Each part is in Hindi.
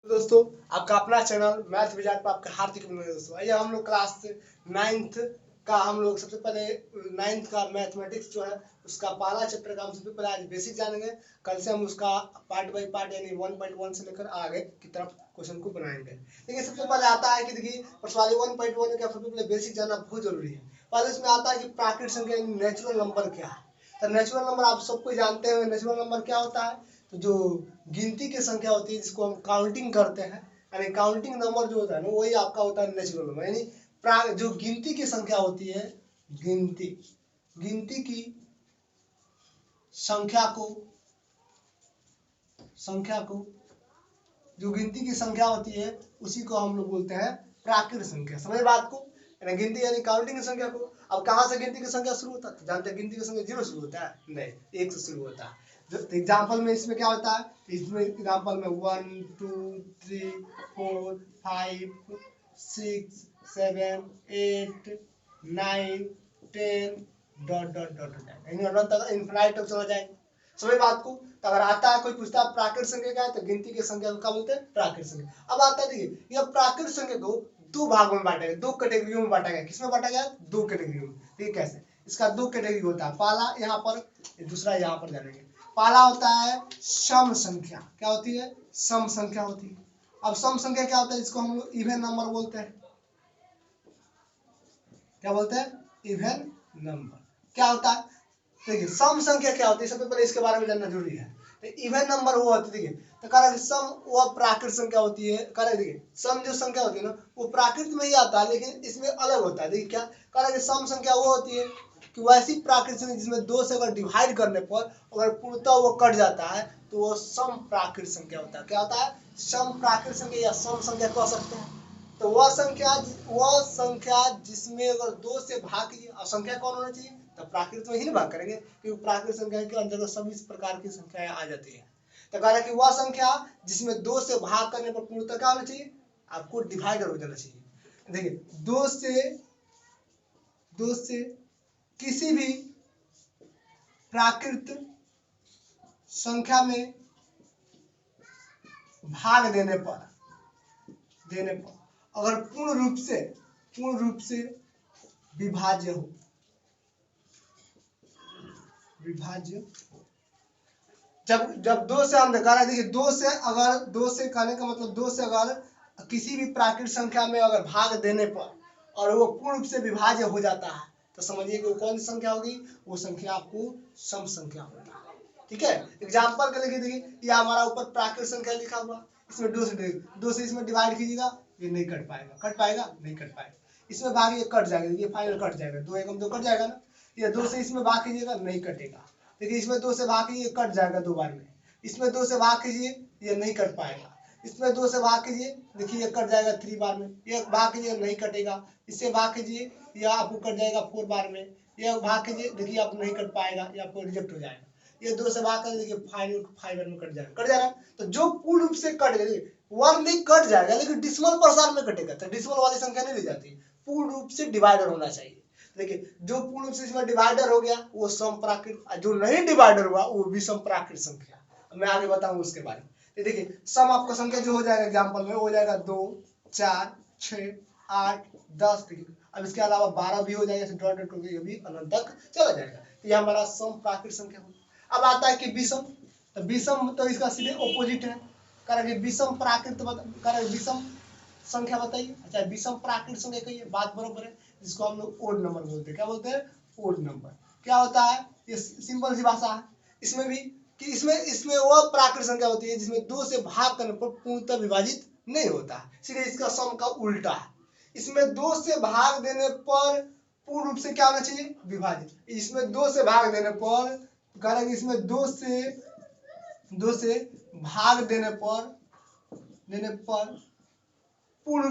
दोस्तों, आपका अपना चैनल मैथ विजार्ड पर आपका हार्दिक अभिनंदन। दोस्तों, आइए हम लोग क्लास 9th का हम लोग सबसे पहले 9th का मैथमेटिक्स जो है उसका पहला चैप्टर का हम सबसे पहले आज बेसिक जानेंगे। कल से हम उसका पार्ट बाय पार्ट यानी 1.1 से लेकर आगे की तरफ क्वेश्चन को बनाएंगे। देखिए, सबसे पहले आता है कि देखिए प्रश्नावली 1.1 का सबसे पहले बेसिक जानना बहुत जरूरी है। पहले इसमें आता है कि प्राकृतिक संख्या यानी नेचुरल नंबर क्या है। तो नेचुरल नंबर आप सबको जानते हैं। नेचुरल नंबर क्या होता है? तो जो गिनती की संख्या होती है जिसको हम काउंटिंग करते हैं, यानी काउंटिंग नंबर जो होता है ना वही आपका होता है नेचुरल नंबर। यानी जो गिनती की संख्या होती है, गिनती की संख्या को जो गिनती की संख्या होती है उसी को हम लोग बोलते हैं प्राकृत संख्या। समझ बात को? यानी गिनती यानी काउंटिंग की संख्या को। अब कहाँ से गिनती की संख्या शुरू होता है? तो जानते हैं गिनती की संख्या 0 शुरू होता है? नहीं, 1 से शुरू होता है। एग्जाम्पल में इसमें क्या होता है? इसमें एग्जाम्पल में 1 2 3 4 5 6 7 8 9 10 dot dot dot dot infinite तक चला जाएगा। समझ बात को? तो अगर आता है कोई पूछता है प्राकृत संख्या क्या है, तो गिनती की संख्या को क्या बोलते हैं? प्राकृत संख्या। अब आता है, देखिए यह प्राकृत संख्या को दो भागों में बांटा गया, दो कैटेगरियों में बांटा गया। किसमें बांटा गया? दो कैटेगरियों में। ठीक, कैसे? इसका दो कैटेगरी होता है, पहला यहाँ पर, दूसरा यहाँ पर जानेंगे। पहला होता है सम संख्या। क्या होती है? सम संख्या होती है। अब सम संख्या क्या होता है? इसको हम लोग इवन नंबर बोलते हैं। क्या बोलते हैं? Even number. क्या होता है? देखिए, सम संख्या क्या होती है सबसे पहले इसके बारे में जानना जरूरी है। तो इवन नंबर वो होती है, देखिए, तो कह रहा है सम वो प्राकृत संख्या होती है। कह रहा है देखिए सम जो संख्या होती है ना वो प्राकृत में ही आता है, लेकिन इसमें अलग होता है। देखिए क्या कह रहा है कि सम संख्या वो होती है कि वैसी प्राकृत संख्या जिसमें दो से अगर डिवाइड करने पर अगर पूर्णतः वो कट जाता है तो वो सम प्राकृत संख्या होता है। क्या होता है? सम प्राकृत संख्या या सम संख्या कह सकते हैं। तो वह संख्या जिसमें अगर दो से भाग कीजिए, और संख्या कौन होना चाहिए? तो प्राकृत में ही ना भाग करेंगे, क्योंकि प्राकृत संख्या के अंतर्गत सभी इस प्रकार की संख्याएं आ जाती है। तो कह रहा है कि वह संख्या जिसमें दो से भाग करने पर पूर्णतः क्या होना चाहिए? आपको डिवाइडर हो जाना चाहिए। देखिए, दो से किसी भी प्राकृत संख्या में भाग देने पर अगर पूर्ण रूप से विभाज्य हो, जब दो से हम देखा रहे, देखिए दो से कहने का मतलब दो से अगर किसी भी प्राकृतिक संख्या में अगर भाग देने पर और वो पूर्ण रूप से विभाज्य हो जाता है तो समझिए कि वो कौन सी संख्या होगी? वो संख्या आपको सम संख्या होगी। ठीक है, एग्जाम्पल के लिए देखिए ये हमारा ऊपर प्राकृतिक संख्या लिखा हुआ, इसमें दो से इसमें डिवाइड कीजिएगा, ये नहीं कट पाएगा, नहीं कट पाएगा। इसमें भाग ये कट जाएगा, ये फाइनल कट जाएगा, दो एकम दो कट जाएगा ना। ये दो से इसमें भाग कीजिएगा, नहीं कटेगा। देखिए इसमें दो से भाग कीजिए, कट जाएगा दो बार में। इसमें दो से भाग कीजिए, ये नहीं कट पाएगा। इसमें दो से भाग कीजिए, देखिए ये कट जाएगा 3 बार में। ये भाग कीजिए, नहीं कटेगा। इससे भाग कीजिए, यह आपको कट जाएगा 4 बार में। यह भाग कीजिए, देखिए आप नहीं कट पाएगा, ये आपको रिजेक्ट हो जाएगा। ये दो से भाग कर देखिए फाइनल में कट जाएगा। तो जो पूर्ण रूप से कट गई वन में कट जाएगा, लेकिन डिसिमल प्रसार में कटेगा। तो डिसिमल वाली संख्या नहीं ली जाती, पूर्ण रूप से डिवाइडर होना चाहिए। देखिए जो पूर्ण रूप से इसमें डिवाइडर हो गया वो सम प्राकृत, जो नहीं डिवाइडर हुआ वो विषम प्राकृत संख्या। मैं आगे बताऊंगा उसके बारे में। तो देखिए सम आपका संख्या जो हो जाएगा एग्जाम्पल में हो जाएगा 2 4 6 8 10। अब इसके अलावा 12 भी हो जाएगा, डॉट डॉट करके ये भी अनंत तक चला जाएगा। तो ये हमारा सम प्राकृत संख्या होगा। अब आता है कि विषम। तो विषम तो इसका सीधे ऑपोजिट है। कारण विषम प्राकृत विषम संख्या बताइए। अच्छा, विषम प्राकृत संख्या कहिए, बात बरोबर है। जिसको हम लोग ओड नंबर बोलते हैं। क्या बोलते हैं? Odd number. क्या होता है? ये सिंपल सी भाषा है। इसमें भी कि इसमें वह प्राकृत संख्या होती है जिसमें दो से भाग करने पर पूर्णतः विभाजित नहीं होता है। सीधे इसका सम का उल्टा है। इसमें दो से भाग देने पर पूर्ण रूप से क्या होना चाहिए? विभाजित। इसमें दो से भाग देने पर कारण इसमें दो से भाग देने पर पूर्ण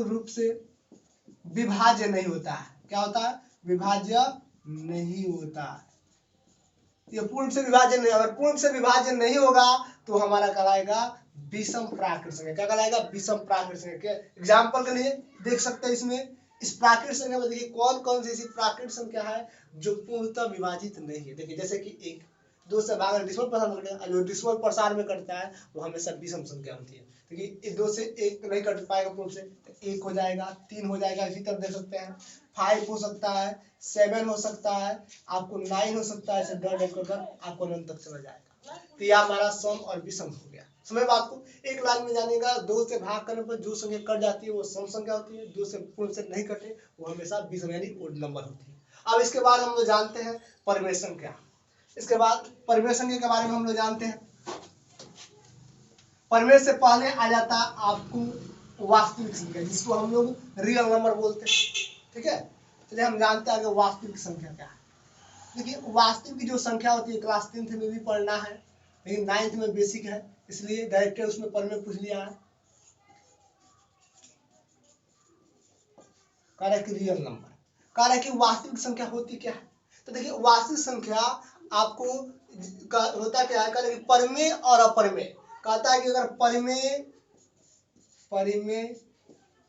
रूप से विभाज्य नहीं होता है। क्या होता है? विभाज्य नहीं होता है। ये पूर्ण से विभाज्य नहीं, अगर पूर्ण से विभाज्य नहीं होगा तो हमारा कहलाएगा विषम प्राकृत संख्या। क्या कहलाएगा? विषम प्राकृत संख्या। एग्जाम्पल के लिए देख सकते हैं इसमें, इस प्राकृत संख्या में देखिए कौन कौन सी ऐसी प्राकृत संख्या है जो पूर्णतः विभाजित नहीं है। देखिए जैसे कि 1, 2 से भाग डिसिमल प्रसार में कटेगा, जो डिसिमल प्रसार में कटता है वो हमेशा विषम संख्या होती है। देखिए 2 से 1 नहीं कट पाएगा पूर्ण से, तो 1 हो जाएगा, 3 हो जाएगा, इसी तरह दे सकते हैं, 5 हो सकता है, 7 हो सकता है, आपको 9 हो सकता है, ऐसे डॉट कर आपको अनंत तक चला जाएगा। तो यह हमारा सम और विषम हो गया। समझ बात को, एक लाइन में जानिएगा, 2 से भाग करने पर जो संख्या कट जाती है वो सम संख्या होती है, 2 से पूर्ण से नहीं कटे वो हमेशा विषम यानी ओड नंबर होती है। अब इसके बाद हम लोग जानते हैं परिमेय संख्या। इसके बाद परिमेय संख्या के बारे में हम लोग जानते हैं। परिमेय से पहले आ जाता है आपको वास्तविक संख्या, जिसको हम लोग रियल नंबर बोलते हैं। ठीक है, चलिए हम जानते हैं कि वास्तविक संख्या क्या है। देखिए वास्तविक की जो संख्या होती है क्लास 10th में भी पढ़ना है, लेकिन 9th में बेसिक है, इसलिए डायरेक्ट उसमें परिमेय पूछ लिया है। कार्य की रियल नंबर, कार्य की वास्तविक संख्या होती क्या है। तो देखिए वास्तविक संख्या आपको होता क्या है, कार्य की परिमेय और अपरिमेय। कहता है कि अगर परिमेय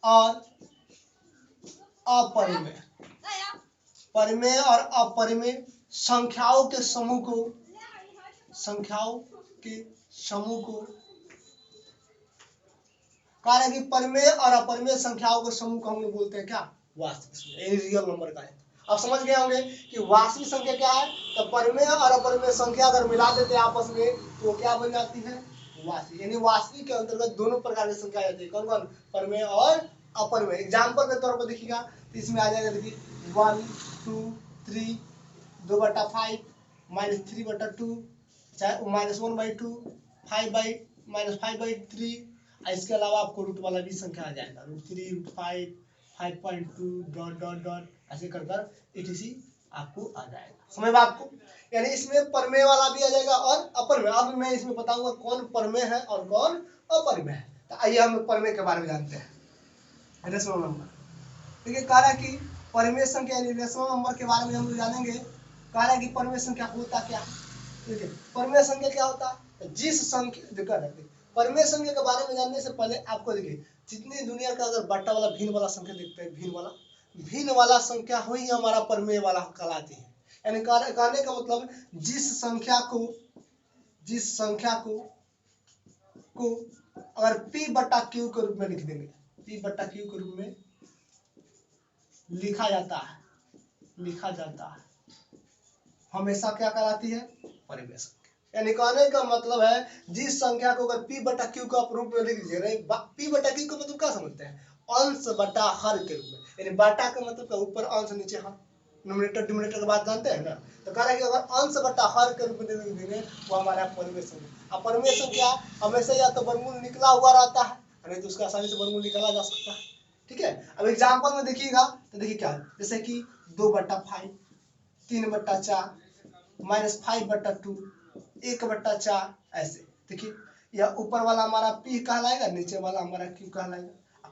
और अपरिमेय, परिमेय और अपरिमेय संख्याओं के समूह को कार्य की परिमेय और अपरिमेय संख्याओं के समूह को हम लोग बोलते हैं क्या, वास्तविक संख्या, रियल नंबर का है। अब समझ गए होंगे कि वास्तविक संख्या क्या है। तो परिमेय और अपरिमेय संख्या अगर मिला देते हैं आपस में तो वो क्या बन जाती है, वास्तविक। यानी वास्तविक के अंतर्गत दोनों प्रकार की संख्या आती है, कौन कौन, परिमेय और अपरिमेय। एग्जाम्पल के तौर पर देखिएगा तो इसमें आ जाएगा, देखिए 1 2 3 2/5 -3/2, चाहे -1/2, 5/3। इसके अलावा आपको रूट वाला भी संख्या आ जाएगा, √3 √5 5.2 डॉट डॉट डॉट ऐसे कर कर etc आपको आ जाएगा। समझ बात को, यानी इसमें परिमेय वाला भी आ जाएगा और अपरिमेय। अब मैं इसमें बताऊंगा कौन परिमेय है और कौन अपरिमेय है। तो आइए हम परिमेय के बारे में जानते हैं। रेशनल नंबर, देखिए कार्य की परिमेय संख्या यानी रेशनल नंबर के बारे में हम जानेंगे। कार्य की परिमेय संख्या होता क्या है। देखिए परिमेय संख्या क्या होता है, जिस संख्या, परिमेय संख्या के बारे में जानने से पहले आपको देखिए जितनी दुनिया का अगर बट्टा वाला भिन्न वाला संख्या देखते हैं, भिन्न वाला संख्या हो ही हमारा परिमेय वाला कहलाती है। यानी कहने का मतलब जिस संख्या को अगर p/q के रूप में लिख देंगे, p/q के रूप में लिखा जाता है हमेशा क्या कहलाती है, परिमेय संख्या। यानी कहने का मतलब है जिस संख्या को अगर p/q का रूप में लिख दीजिए, p/q का मतलब क्या समझते हैं, अंश बटा हर के रूप में। यानी बटा का मतलब ऊपर अंश नीचे हर, न्यूमरेटर डिनोमिनेटर की बात जानते हैं ना। तो कह रहा है कि अगर अंश बटा हर के रूप में लिख देंगे वो हमारा परिमेय संख्या। अब परिमेय संख्या हमेशा या तो वर्गमूल निकला हुआ रहता है, नहीं तो उसका आसानी से वर्गमूल निकाला जा सकता है। ठीक है, अब एग्जाम्पल में देखिएगा तो देखिए क्या है, जैसे कि 2/5 3/4 -5/2 1/4 ऐसे। देखिए यह ऊपर वाला हमारा p कहलाएगा, नीचे वाला हमारा q कहलाएगा।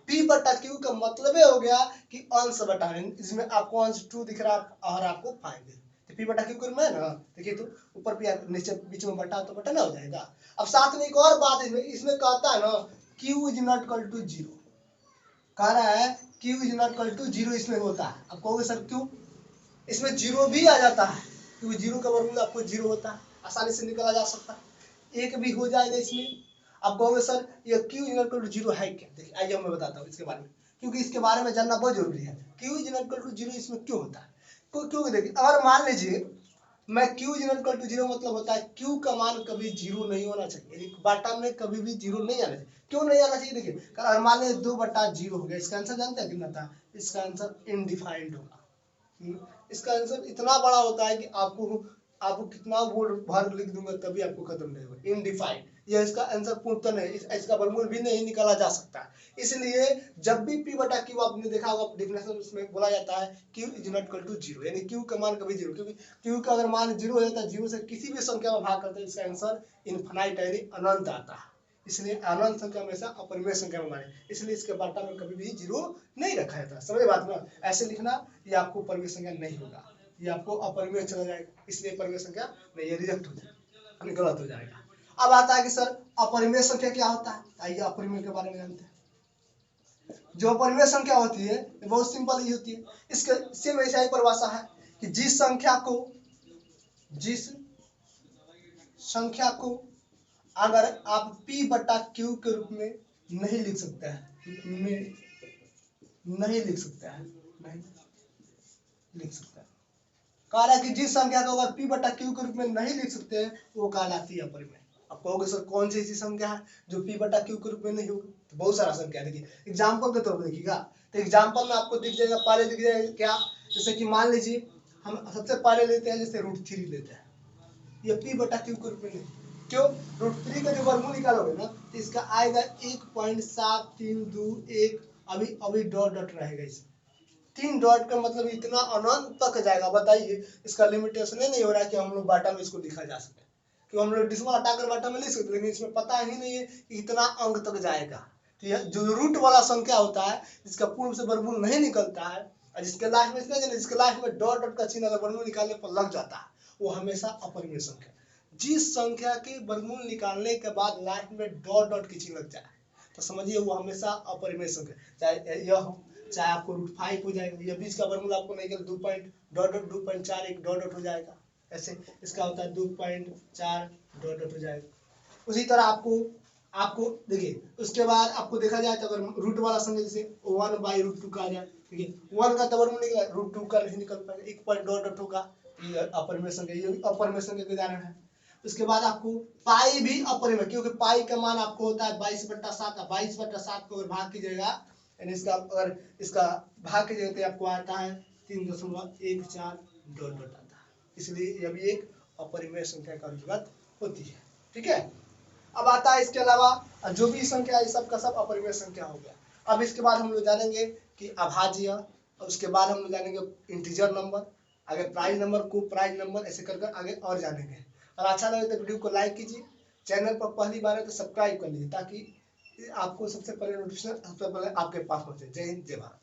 p/q का मतलब हो गया कि अंश बटा, इसमें आपको अंश 2 दिख रहा है और आपको 5 दिख रहा है, तो p/q में ना देखिए तो ऊपर p नीचे बीच में बटा तो बटा ना हो जाएगा। अब साथ में एक और बात इसमें कहता है ना q = 0, कह रहा है q = 0 इसमें होता है। अब कहोगे सर क्यों, इसमें 0 भी आ जाता है क्योंकि 0 का वर्गमूल आपको 0 होता है, आसानी से निकाला जा सकता है, 1 भी हो जाएगा इसमें। अब कहोगे सर ये q = 0 है क्या, देखिए आइए मैं बताता हूँ इसके बारे में, क्योंकि इसके बारे में जानना बहुत जरूरी है। q = 0 इसमें क्यों होता है, क्योंकि देखिए अगर मान लीजिए मैं q = 0 मतलब होता है q का मान कभी 0 नहीं होना चाहिए, बाटा में कभी भी 0 नहीं आना चाहिए। क्यों नहीं आना चाहिए, देखिए अगर मान लीजिए 2/0 हो गया, इसका आंसर जानते हैं कितना था, इसका आंसर इनडिफाइंड होगा। इसका आंसर इतना बड़ा होता है कि आपको कितना वर्ड भर लिख दूंगा तभी आपको खत्म नहीं होगा, इनडिफाइंड। यह इसका आंसर पूर्णतः नहीं, इसका वर्गमूल भी नहीं निकाला जा सकता। इसलिए जब भी p/q आपने देखा होगा डेफिनेशन उसमें बोला जाता है q = 0, यानी q का मान कभी 0, क्योंकि q का अगर मान 0 हो जाता है, 0 से किसी भी संख्या में भाग करते हैं इसका आंसर इनफाइनाइट यानी अनंत आता है। इसलिए अनंत संख्या हमेशा अपरिमेय संख्या में माने, इसलिए इसके बाटा में कभी भी 0 नहीं रखा जाता। समझ बात ना, ऐसे लिखना ये आपको परिमेय संख्या नहीं होगा, ये आपको अपरिमेय चला जाएगा, इसलिए परिमेय संख्या नहीं, ये रिजेक्ट हो जाएगा, गलत हो जाएगा। अब आता है कि सर अपरिमेय संख्या क्या होता है, आइए अपरिमेय के बारे में जानते हैं। जो अपरिमेय संख्या होती है बहुत सिंपल ही होती है, इसके सेम ऐसा ही परिभाषा है कि जिस संख्या को अगर आप p बटा q के रूप में नहीं लिख सकते हैं, नहीं लिख सकता है, नहीं लिख सकता है। कह रहा है कि जिस संख्या को अगर p बटा q के रूप में नहीं लिख सकते हैं वो कहलाती है अपरिमेय। आप कहोगे सर कौन सी ऐसी संख्या है जो p बटा q के रूप में नहीं होगी? तो बहुत सारा संख्या देखिए, एग्जाम्पल के तौर पर देखिएगा। तो एग्जाम्पल में आपको दिख जाएगा, पहले दिख जाएगा क्या, जैसे कि मान लीजिए हम सबसे पहले लेते हैं जैसे √3 लेते हैं, ये p बटा q के रूप में नहीं। क्यों? √3 का जो वर्गमूल निकालोगे ना तो इसका आएगा 1.7321, अभी डॉट डॉट रहेगा इसमें। 3 डॉट का मतलब इतना अनंत तक जाएगा। बताइए इसका लिमिटेशन नहीं हो रहा है कि हम लोग बाटा में इसको लिखा जा सके, कि हम लोग डिसमल हटाकर बाटा में लिख सकते, लेकिन इसमें पता ही नहीं है कि इतना अंक तक जाएगा। तो यह जो रूट वाला संख्या होता है जिसका पूर्ण से वर्गमूल नहीं निकलता है और जिसके लास्ट में जिसके लास्ट में डॉट डॉट का चिन्ह अगर वर्गमूल निकालने पर लग जाता है वो हमेशा अपरिमेय संख्या। जिस संख्या के वर्गमूल निकालने के बाद लास्ट में डॉट डॉट की चिन्ह लग जाए तो समझिए वो हमेशा अपरिमेय संख्या। चाहे यह हो, चाहे आपको √5 हो जाएगा, यह बीच का वर्गमूल आपको नहीं निकल 2.41 डॉट डॉट हो जाएगा। ऐसे इसका होता है 2.4 डॉट डॉट हो जाएगा। उसी तरह आपको देखिए उसके बाद आपको देखा जाए तो अगर रूट वाला संख्या जैसे 1/√2 का आ जाए, ठीक है, 1 का तो वर्गमूल निकला, √2 का नहीं निकल पाएगा, 1 पॉइंट डॉट डॉट होगा, ये अपरिमेय संख्या, ये अपरिमेय संख्या के उदाहरण है। उसके बाद आपको पाई भी अपरिमेय, क्योंकि पाई का मान आपको होता है 22/7, 22/7 को अगर भाग कीजिएगा यानी इसका अगर इसका भाग कीजिएगा तो आपको आता है 3.14 डॉट डॉट आता है, इसलिए यह भी एक अपरिमेय संख्या का अंतर्गत होती है। ठीक है, अब आता है इसके अलावा जो भी संख्या है सब का सब अपरिमेय संख्या हो गया। अब इसके बाद हम लोग जानेंगे कि अभाज्य, और उसके बाद हम लोग जानेंगे इंटीजर नंबर, आगे प्राइम नंबर, को प्राइम नंबर, ऐसे कर आगे और जानेंगे। और अच्छा लगे तो वीडियो को लाइक कीजिए, चैनल पर पहली बार है तो सब्सक्राइब कर लीजिए ताकि आपको सबसे पहले नोटिफिकेशन सबसे पहले आपके पास पहुंचे। जय हिंद, जय भारत।